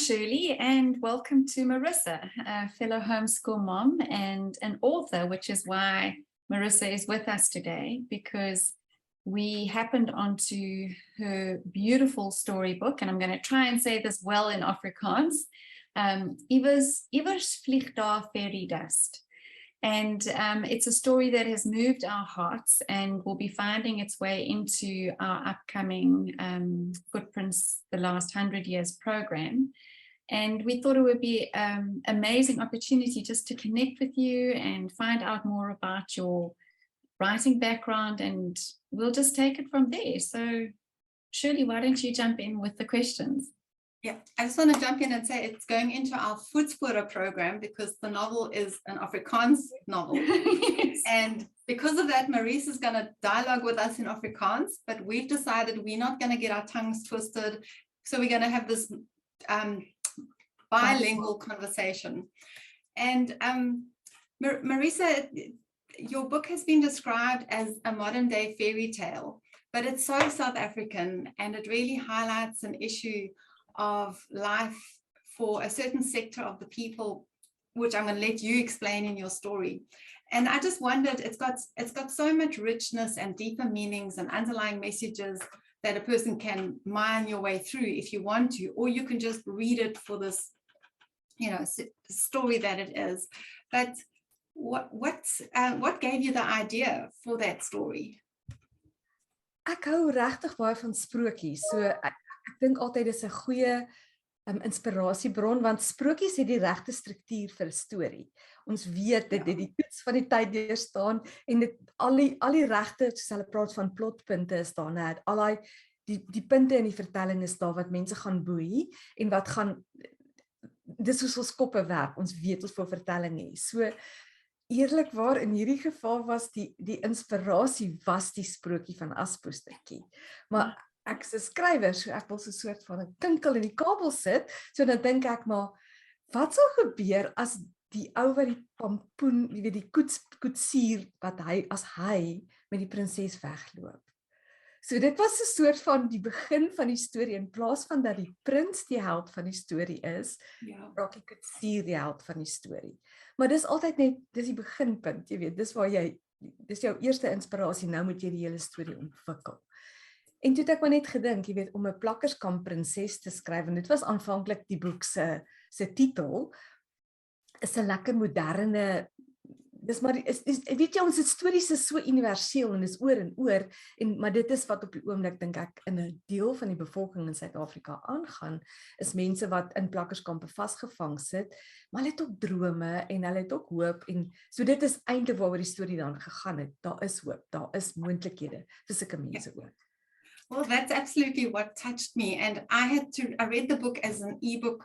Shirley, and welcome to Marissa, a fellow homeschool mom and an author, which is why Marissa is with us today, because we happened onto her beautiful storybook, and I'm going to try and say this well in Afrikaans, Iewers vlieg daar fairy dust. And it's a story that has moved our hearts and will be finding its way into our upcoming Footprints, the Last 100 Years program. And we thought it would be an amazing opportunity just to connect with you and find out more about your writing background, and we'll just take it from there. So Shirley, why don't you jump in with the questions? Yeah, I just want to jump in and say it's going into our Voetspore program because the novel is an Afrikaans novel. Yes. And because of that, Marissa is going to dialogue with us in Afrikaans, but we've decided we're not going to get our tongues twisted. So we're going to have this bilingual conversation. And Marissa, your book has been described as a modern day fairy tale, but it's so South African, and it really highlights an issue of life for a certain sector of the people, which I'm going to let you explain in your story. And I just wondered, it's got so much richness and deeper meanings and underlying messages that a person can mine your way through if you want to, or you can just read it for this, story that it is. But what gave you the idea for that story? Ek hou regtig baie van sprokies. So ek dink altyd is 'n goeie inspirasiebron, want sprokies het die regte struktuur vir 'n storie. Ons weet dit het die toets van die tyd deurstaan en dit al die regte, soos hulle praat van plotpunte is daar net. Al die punte in die vertelling is daar wat mense gaan boei en wat gaan dis soos ons koppe werk. Ons weet ons wil vertelling hê. So eerlikwaar in hierdie geval was die inspirasie was die sprokie van Aspoestetjie. Maar ek is 'n skrywer, so ek wil so 'n soort van 'n kinkel in die kabel sit, so dan dink ek maar, wat sal gebeur as die ou wat die pampoen, jy weet die koetsier, wat as hy met die prinses wegloop. So dit was 'n soort van die begin van die storie, in plaas van dat die prins die held van die storie is, raak die koetsier die held van die storie. Maar dis altyd net, dis die beginpunt, jy weet, dis jou eerste inspirasie, nou moet jy die hele storie ontwikkel. En toe het ek maar net gedink, jy weet, om 'n plakkerskamp prinses te skryf, en dit was aanvanklik die boek se titel, is 'n lekker moderne, dis maar, weet jy, ons stories is so universeel, en dis oor en oor, maar dit is wat op die oomblik, dink ek, in 'n deel van die bevolking in Suid-Afrika aangaan, is mense wat in plakkerskampe vasgevang sit, maar hulle het ook drome, en hulle het ook hoop, en so dit is eintlik waaroor die storie dan gegaan het. Daar is hoop, daar is moontlikhede vir sulke mense ook. Well, that's absolutely what touched me. And I read the book as an ebook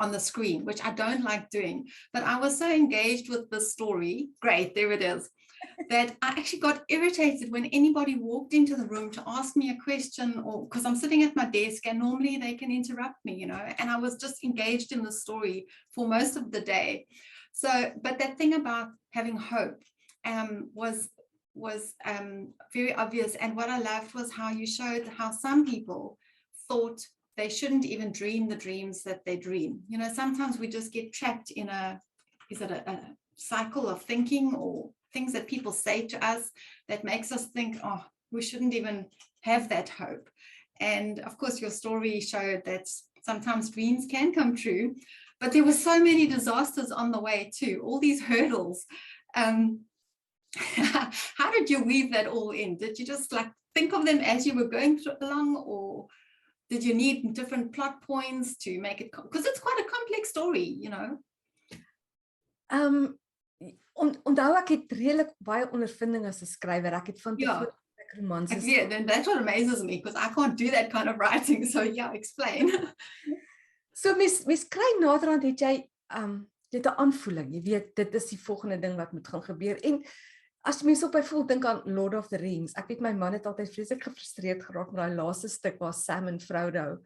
on the screen, which I don't like doing, but I was so engaged with the story. Great, there it is. That I actually got irritated when anybody walked into the room to ask me a question, or because I'm sitting at my desk and normally they can interrupt me, and I was just engaged in the story for most of the day. So, but that thing about having hope was very obvious, and what I loved was how you showed how some people thought they shouldn't even dream the dreams that they dream. Sometimes we just get trapped in a cycle of thinking, or things that people say to us that makes us think, oh, we shouldn't even have that hope. And of course your story showed that sometimes dreams can come true, but there were so many disasters on the way too, all these hurdles. How did you weave that all in? Did you just think of them as you were going along, or did you need different plot points to make it, because it's quite a complex story, Onthou ek het redelik baie ondervinding as 'n skrywer. Ek het van tevore romanses. Yeah, then that's what amazes me, because I can't do that kind of writing. So yeah, explain. So mens kry naderhand het jy 'n aanvoeling. Jy weet, dit is die volgende ding wat moet gaan gebeur. En as mense op byvoorbeeld dink aan Lord of the Rings, ek weet my man het altyd vreeslik gefrustreerd geraak met daai laaste stuk waar Sam en Frodo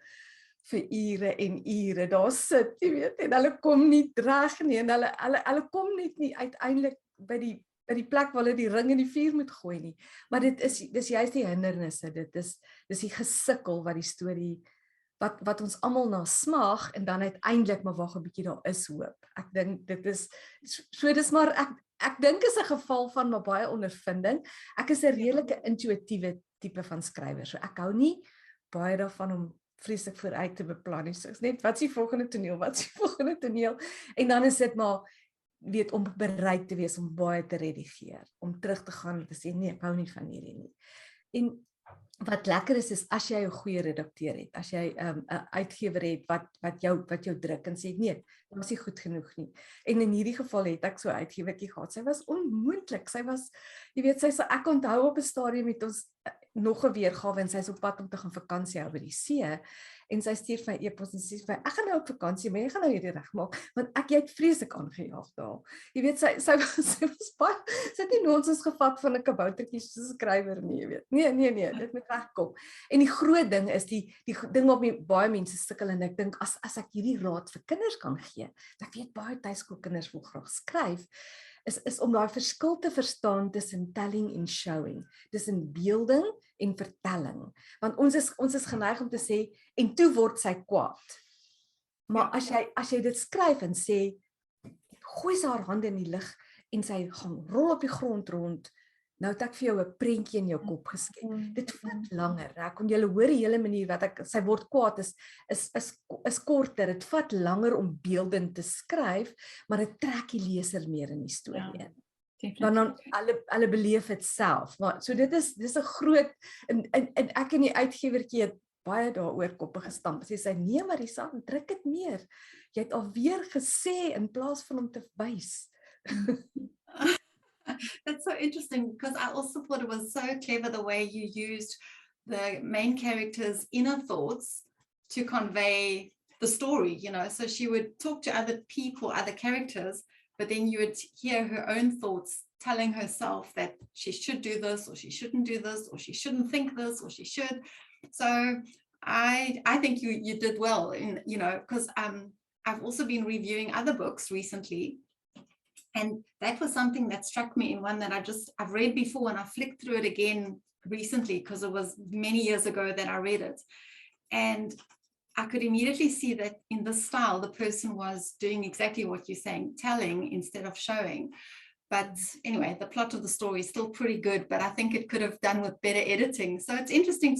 vir ure en ure daar sit, jy weet, en hulle kom nie reg nie, en hulle kom net nie uiteindelik by die plek waar hulle die ring in die vuur moet gooi nie. Maar dis juist die hindernisse, dis die gesukkel wat wat ons almal na smag en dan uiteindelik maar wag 'n bietjie daar is hoop. Ek dink dit is so dis maar ek dink is 'n geval van maar baie ondervinding. Ek is 'n redelike intuïtiewe tipe van skrywer. So ek hou nie baie daarvan om vreeslik vooruit te beplan nie. So is net wat is die volgende toneel? Wat is die volgende toneel? En dan is dit maar weet om bereid te wees om baie te redigeer, om terug te gaan en te sê nee, ek hou nie van hierdie nie. En wat lekker is as jy 'n goeie redakteur het, as jy 'n uitgewer het wat jou druk en sê nee, dit was nie goed genoeg nie. En in hierdie geval het ek so 'n uitgewertjie gehad. Sy was onmoontlik. Sy was, jy weet, ek onthou op 'n stadium met ons nog 'n weergawe en sy's op pad om te gaan vakansie hou by die see. En sy stuur vir my e-pos en sê vir my, ek gaan nou op vakansie, maar jy gaan nou hierdie regmaak, want jy het vreeslik aangejaag daar. Jy weet, sy was baie, sy het nie nonsens gevat van 'n kaboutertjie soos 'n skrywer nie, jy weet. Nee, dit moet regkom. En die groot ding is die ding waarmee baie mense sukkel en ek dink as ek hierdie raad vir kinders kan gee, ek weet baie tuiskoolkinders wil graag skryf, is om daai verskil te verstaan tussen telling en showing, tussen beelding en vertelling. Want ons is geneig om te sê en toe word sy kwaad. Maar as jy dit skryf en sê gooi sy haar hande in die lug en sy gaan rol op die grond rond, nou het ek vir jou 'n prentjie in jou kop geskep. Dit vat langer. Ek kon julle hoor die hele manier wat sy word kwaad is korter. Dit vat langer om beeldend te skryf, maar dit trek die leser meer in die storie in. Dan hulle beleef dit self. Maar so dis 'n groot en ek en die uitgewertjie het baie daaroor koppe gestamp. Sy nee, Marissa, druk dit meer. Jy het alweer gesê in plaas van om te wys. That's so interesting because I also thought it was so clever the way you used the main character's inner thoughts to convey the story, you know. So she would talk to other people, other characters, but then you would hear her own thoughts telling herself that she should do this or she shouldn't do this or she shouldn't think this or she should. So I think you did well in, you know, because I've also been reviewing other books recently. And that was something that struck me in one that I've read before, and I flicked through it again recently because it was many years ago that I read it. And I could immediately see that in this style, the person was doing exactly what you're saying, telling instead of showing. But anyway, the plot of the story is still pretty good, but I think it could have done with better editing. So it's interesting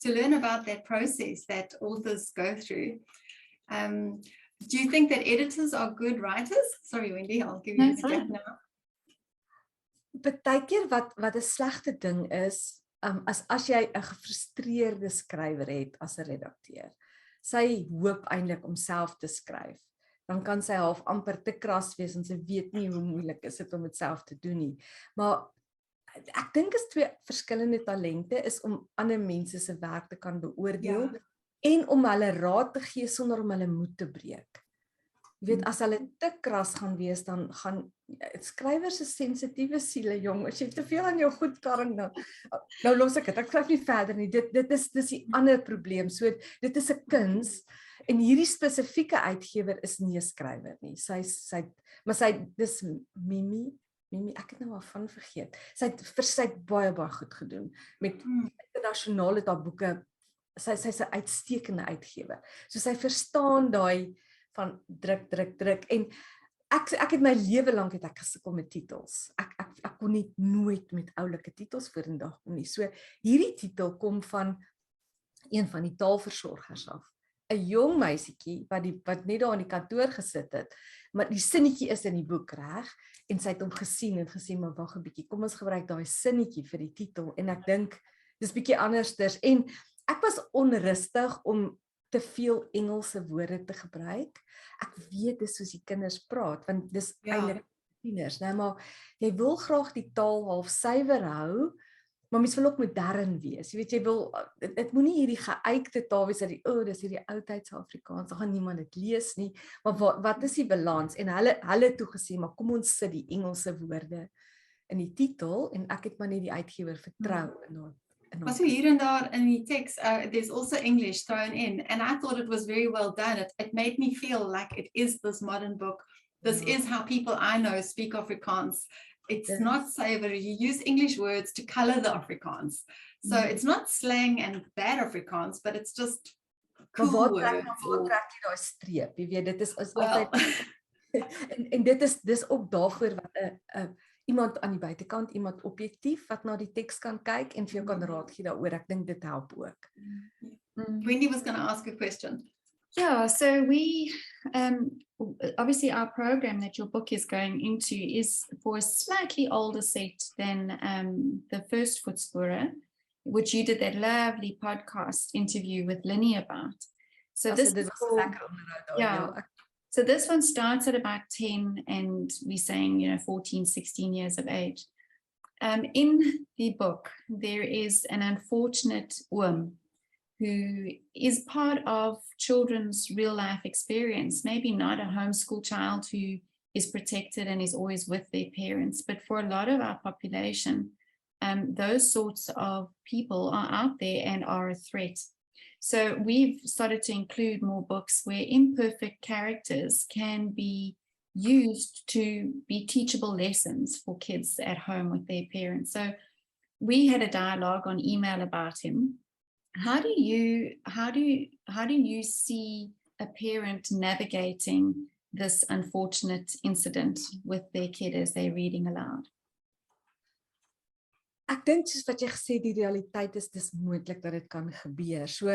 to learn about that process that authors go through. Do you think that editors are good writers? Sorry, Wendy, I'll give you the gap now. Partykeer wat 'n slegte ding is, as jy 'n gefrustreerde skrywer het as 'n redakteur. Sy hoop eintlik om self te skryf. Dan kan sy half amper te kras wees en sy weet nie hoe moeilik is dit om dit self te doen nie. Maar ek dink is twee verskillende talente is om ander mense se werk te kan beoordeel. Ja. En om hulle raad te gee sonder om hulle moed te breek. Jy weet, as hulle te kras gaan wees, dan gaan skrywers is sensitiewe siele, jong. As jy te veel aan jou goed karring, nou los ek dit. Ek skryf nie verder nie. Dit is die ander probleem. So dit is 'n kuns. En hierdie spesifieke uitgewer is nie 'n skrywer nie. Dis Mimi, ek het nou maar van vergeet. Sy het baie goed gedoen met internasionaal het haar boeke. Sy's 'n uitstekende uitgewer. So sy verstaan daai van druk en ek het my lewe lank het ek gesukkel met titels. Ek kon nie nooit met oulike titels vorendag kom nie. So hierdie titel kom van een van die taalversorgers af. 'n Jong meisietjie wat net daar in die kantoor gesit het, maar die sinnetjie is in die boek reg en sy het hom gesien en gesê maar wag 'n bietjie, kom ons gebruik daai sinnetjie vir die titel en ek dink dis bietjie andersters en ek was onrustig om te veel Engelse woorde te gebruik. Ek weet dis soos die kinders praat, want dis eintlik tieners, nou maar jy wil graag die taal half suiwer hou, maar mens wil ook modern wees. Jy weet jy wil dit moenie hierdie geuite taal wees dat dis hierdie oudtydse Afrikaans, dan gaan niemand dit lees nie. Maar wat is die balans? En hulle toe gesê, maar kom ons sit die Engelse woorde in die titel en ek het maar net die uitgewer vertrou in Also here and there in the text, there's also English thrown in, and I thought it was very well done. It made me feel like it is this modern book. This is how people I know speak Afrikaans. It's not savory. You use English words to color the Afrikaans. So it's not slang and bad Afrikaans, but it's just Maar cool waar words. trek jy daai streep? Jy weet, dit is Well, altyd en dis ook daarvoor wat iemand aan die buitekant, iemand objektief wat na die teks kan kyk en vir jou kan raad gee daaroor. Ek dink dit help ook. Wendy was going to ask a question. Yeah, so we obviously our program that your book is going into is for a slightly older set than the first Voetspore, which you did that lovely podcast interview with Linny about. So this dit is was for, lekker onderhoud daai. yeah. So this one starts at about 10 and we're saying, 14, 16 years of age. In the book, there is an unfortunate oom who is part of children's real life experience, maybe not a homeschool child who is protected and is always with their parents, but for a lot of our population, those sorts of people are out there and are a threat. So we've started to include more books where imperfect characters can be used to be teachable lessons for kids at home with their parents. So we had a dialogue on email about him. How do you see a parent navigating this unfortunate incident with their kid as they're reading aloud? Ek dink soos wat jy gesê die realiteit is dis moontlik dat dit kan gebeur. So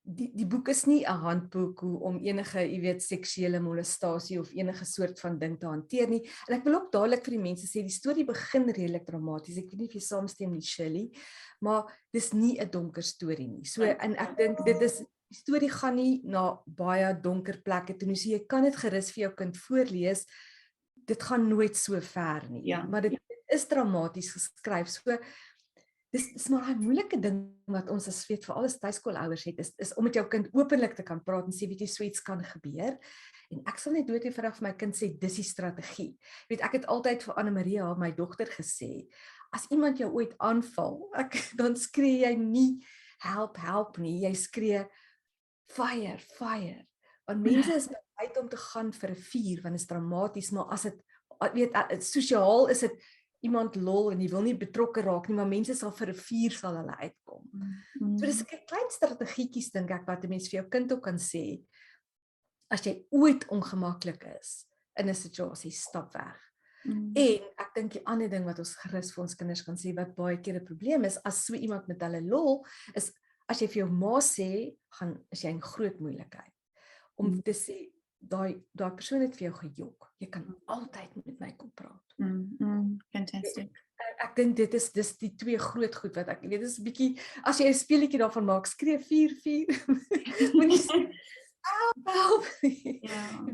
die boek is nie 'n handboek hoe om enige, seksuele molestasie of enige soort van ding te hanteer nie. En ek wil ook dadelik vir die mense sê die storie begin redelik dramaties. Ek weet nie of jy saamstem nie, Shirley, maar dis nie 'n donker storie nie. So en ek dink die storie gaan nie na baie donker plekke toe nie. So jy kan dit gerus vir jou kind voorlees. Dit gaan nooit so ver nie. Ja. Maar dit is dramaties geskryf. So dis maar 'n moeilike ding wat ons as veral as tuiskoolouers het is om met jou kind openlik te kan praat en sê weet jy so iets kan gebeur. En ek sal net dood eenvoudig vir my kind sê dis die strategie. Weet ek het altyd vir Anne Maria, my dogter, gesê as iemand jou ooit aanval, dan skree jy nie help nie, jy skree fire. Want mense is bereid om te gaan vir 'n vuur want dit is dramaties, maar as dit sosiaal is dit iemand lol en jy wil nie betrokke raak nie, maar mense sal vir 'n vuur sal hulle uitkom. So dis 'n klein strategietjies dink ek wat 'n mens vir jou kind ook kan sê. As jy ooit ongemaklik is in 'n situasie, stap weg. En ek dink die ander ding wat ons gerus vir ons kinders kan sê wat baie keer 'n probleem is as so iemand met hulle lol, is as jy vir jou ma sê, is jy in groot moeilikheid. Om te sê daai persoon het vir jou gejok. Jy kan altyd met my kom praat. Fantastic. Ek dink dis die twee groot goed wat ek weet dis 'n bietjie as jy 'n speletjie daarvan maak, skree 4. Moenie sê help. Ja.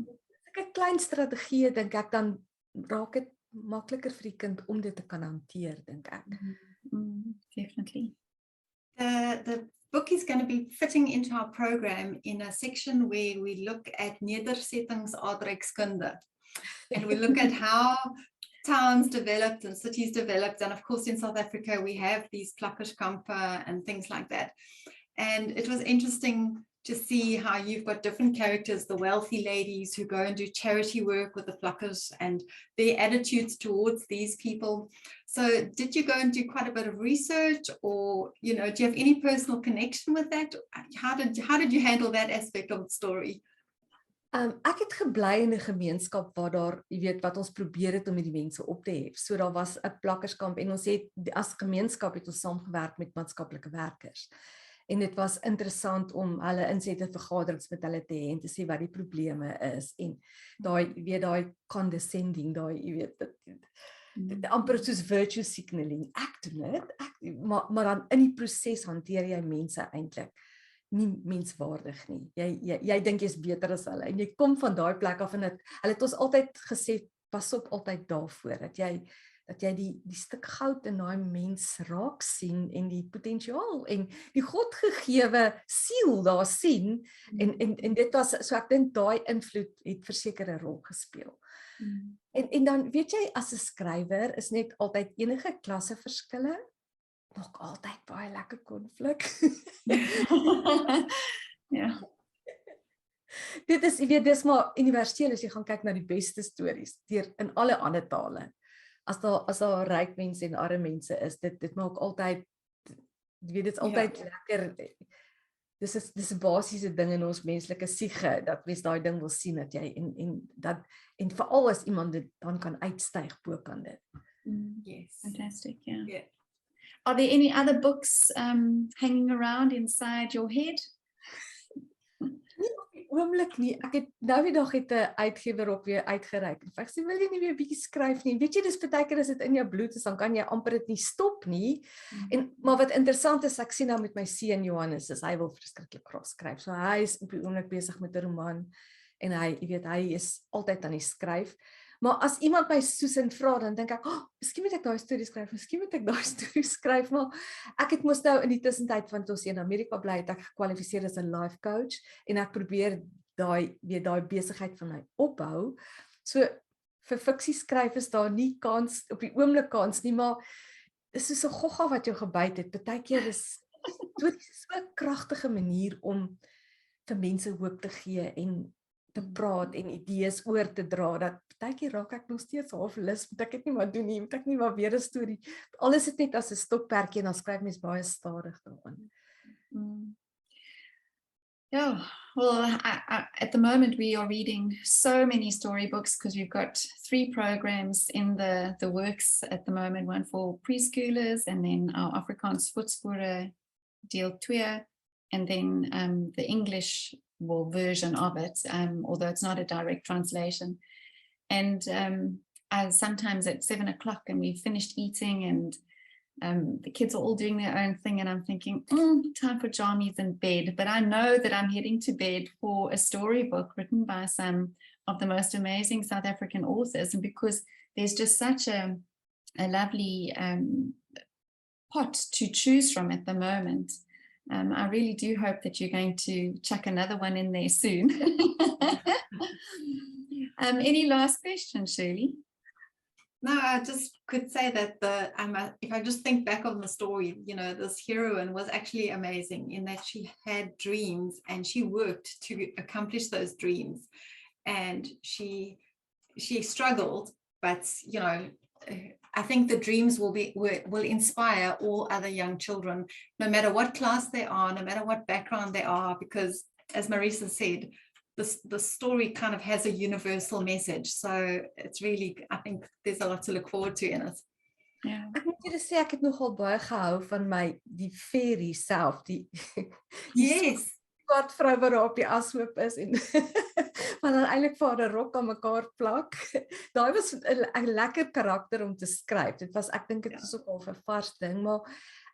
'n klein strategie dink ek dan raak dit makliker vir die kind om dit te kan hanteer, dink ek. Definitely. The book is going to be fitting into our program in a section where we look at nederzettingsaardrykskunde. And we look at how towns developed and cities developed. And of course, in South Africa, we have these plakkerskampe and things like that. And it was interesting to see how you've got different characters, the wealthy ladies who go and do charity work with the plakkers and their attitudes towards these people. So did you go and do quite a bit of research or, do you have any personal connection with that? How did you handle that aspect of the story? Ek het gebly in 'n gemeenskap waar daar, wat ons probeer het om met die mense op te hef. So daar was 'n plakkerskamp en ons het as gemeenskap het ons saamgewerk met maatskaplike werkers. En dit was interessant om hulle insette vergaderings met hulle te hê en te sê wat die probleme is en daai condescending, amper soos virtue signaling. Ek doen dit, maar dan in die proses hanteer jy mense eintlik nie menswaardig nie. Jy dink jy's beter as hulle en jy kom van daai plek af en hulle het ons altyd gesê pas op altyd daarvoor dat jy die stuk goud in daai mens raak sien en die potensiaal en die godgegewe siel daar sien en dit was so ek dink daai invloed het verseker 'n rol gespeel. En dan weet jy as 'n skrywer is net altyd enige klasse verskille nog altyd baie lekker konflik. Ja. Dit is dis maar universeel as jy gaan kyk na die beste stories in alle ander tale. As daar ryk mense en arme mense is, dit maak altyd, dit is altyd lekker. dis 'n basiese ding in ons menslike siege, dat mens daai ding wil sien, dat jy en veral as iemand dit dan kan uitstyg bo kan dit. Yes. Fantastic, yeah. Yeah. Are there any other books hanging around inside your head? Oomblik nie. Ek het nou die dag het 'n uitgewer op weer uitgereik. En ek sê, wil jy nie weer 'n bietjie skryf nie? Weet jy, dis baie keer as dit in jou bloed is, dan kan jy amper dit nie stop nie. Maar wat interessant is, ek sien nou met my seun Johannes, hy wil verskriklik graag skryf. So hy is op die oomblik besig met 'n roman en hy is altyd aan die skryf. Maar as iemand my Susan vra, dan dink ek, miskien moet ek daai storie skryf, miskien moet ek daai storie skryf, maar ek het mos nou in die tussentyd want ons in Amerika bly, het ek gekwalifiseer as 'n life coach en ek probeer daai besigheid van my opbou. So vir fiksie skryf is daar nie kans op die oomblik nie, maar dis soos 'n gogga wat jou gebyt het. Partykeer is so 'n kragtige manier om vir mense hoop te gee en te praat en idees oor te dra, dat partykeer raak ek nog steeds half lus, moet ek dit nie maar doen nie, moet ek nie maar weer 'n storie. Alles het net as 'n stokperdjie en dan skryf mens baie stadig daaraan. Yeah, well, at the moment we are reading so many storybooks because we've got 3 programs in the works at the moment, one for preschoolers and then our Afrikaans Voetspore deel 2 and then the English version of it, although it's not a direct translation. And sometimes at 7 o'clock and we've finished eating and the kids are all doing their own thing and I'm thinking, time for jammies in bed. But I know that I'm heading to bed for a storybook written by some of the most amazing South African authors. And because there's just such a lovely pot to choose from at the moment, I really do hope that you're going to chuck another one in there soon. Any last questions, Shirley? No, I just could say that if I just think back on the story, this heroine was actually amazing in that she had dreams and she worked to accomplish those dreams, and she struggled, but I think the dreams will inspire all other young children, no matter what class they are, no matter what background they are, because as Marissa said, the story kind of has a universal message. So it's really, I think there's a lot to look forward to in it. Yeah. Ek moet julle sê, ek het nogal baie gehou van die fairy self, die Yes. swart vrou wat daar op die ashoop is en wat dan eintlik vir haar 'n rok aan mekaar plak. Daai was 'n lekker karakter om te skryf. Ek dink dit is ook al 'n vars ding, maar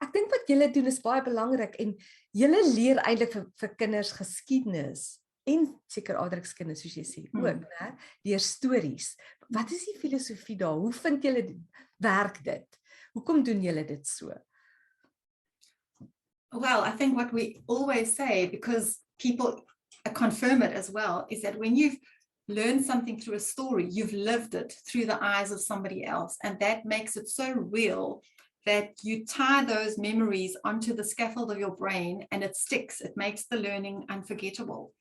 ek dink wat julle doen is baie belangrik en julle leer eintlik vir kinders geskiedenis en seker aardrykskunde soos jy sê ook, né? Deur stories. Wat is die filosofie daar? Hoe vind julle werk dit? Hoekom doen julle dit so? Well, I think what we always say, because people confirm it as well, is that when you've learned something through a story, you've lived it through the eyes of somebody else. And that makes it so real that you tie those memories onto the scaffold of your brain and it sticks. It makes the learning unforgettable.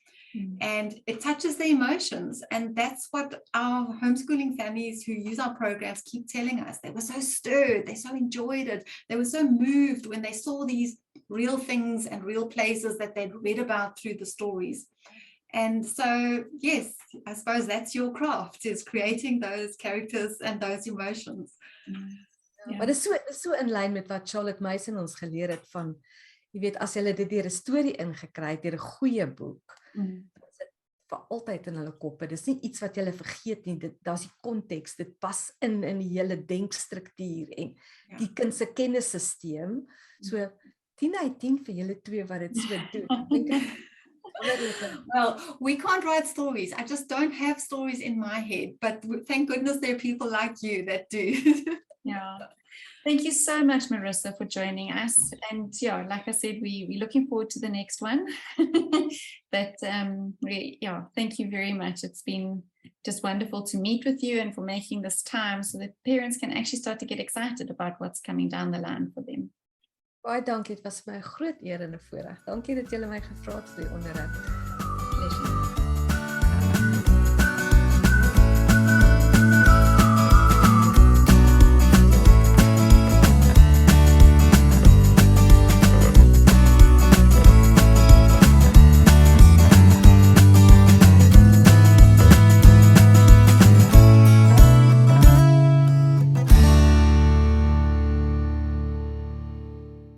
And it touches the emotions. And that's what our homeschooling families who use our programs keep telling us. They were so stirred, they so enjoyed it. They were so moved when they saw these real things and real places that they'd read about through the stories. And so, yes, I suppose that's your craft, is creating those characters and those emotions. Ja, maar dit is so in lyn met wat Charlotte Mason ons geleer het van, jy weet, as hulle dit deur 'n storie ingekry het, deur 'n goeie boek, is dit vir altyd in hulle koppe. Dis nie iets wat hulle vergeet nie. Daar's die konteks, dit pas in die hele denkstruktuur en die kind se kennisstelsel. So 10/10 vir julle twee wat dit so doen. Well, we can't write stories. I just don't have stories in my head, but thank goodness there are people like you that do. Yeah. Thank you so much, Marissa, for joining us. And yeah, like I said, we're looking forward to the next one. But thank you very much. It's been just wonderful to meet with you and for making this time so that parents can actually start to get excited about what's coming down the line for them. Baie dankie, dit was my 'n groot eer en 'n voorreg. Dankie dat julle my gevra het vir die onderhoud.